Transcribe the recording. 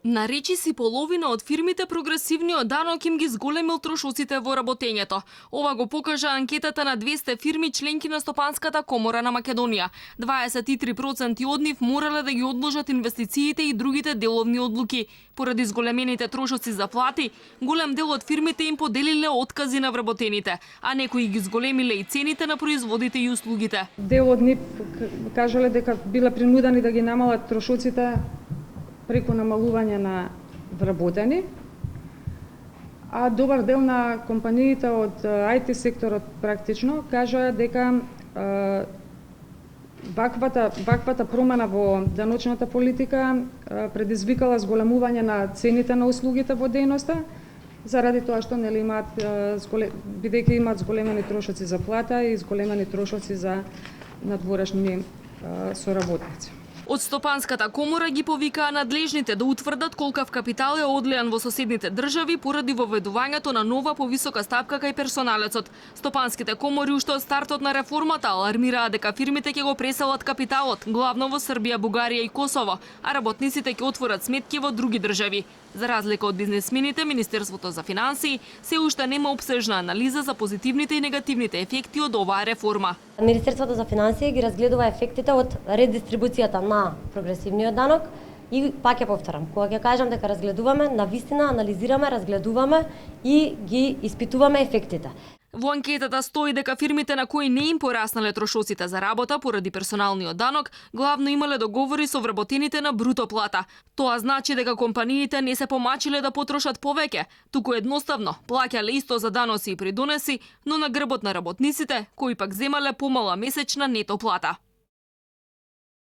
На речи си половина од фирмите прогресивниот данок им ги зголемил трошоците во работењето. Ова го покажа анкетата на 200 фирми членки на Стопанската комора на Македонија. 23% од нив морале да ги одложат инвестициите и другите деловни одлуки. Поради зголемените трошоци за плати, голем дел од фирмите им поделиле откази на вработените, а некои ги зголемиле и цените на производите и услугите. Дел од нив кажале дека биле принудени да ги намалат трошоците преку намалување на вработени, а добар дел на компаниите од IT секторот практично кажаа дека ваквата промена во даночната политика предизвикала зголемување на цените на услугите во дејноста, заради тоа што нели имаат бидејќи имаат зголемени трошоци за плата и зголемени трошоци за надворешни соработници. Од Стопанската комора ги повикаа надлежните да утврдат колкав капитал е одлеан во соседните држави поради воведувањето на нова повисока стапка кај персоналецот. Стопанските комори уште од стартот на реформата алармираа дека фирмите ќе го преселат капиталот, главно во Србија, Бугарија и Косово, а работниците ќе отворат сметки во други држави. За разлика од бизнесмените, Министерството за финансии се уште нема опсежна анализа за позитивните и негативните ефекти од оваа реформа. Министерството за финансии ги разгледува ефектите од редистрибуцијата на прогресивниот данок и пак ја повторам, кога ќе кажам дека разгледуваме, навистина анализираме, разгледуваме и ги испитуваме ефектите. Во анкетата стои дека фирмите на кои не им пораснале трошоците за работа поради персоналниот данок, главно имале договори со вработените на бруто плата. Тоа значи дека компаниите не се помачиле да потрошат повеќе, туку едноставно плаќале исто за даноци и придонеси, но на грбот на работниците, кои пак земале помала месечна нето плата.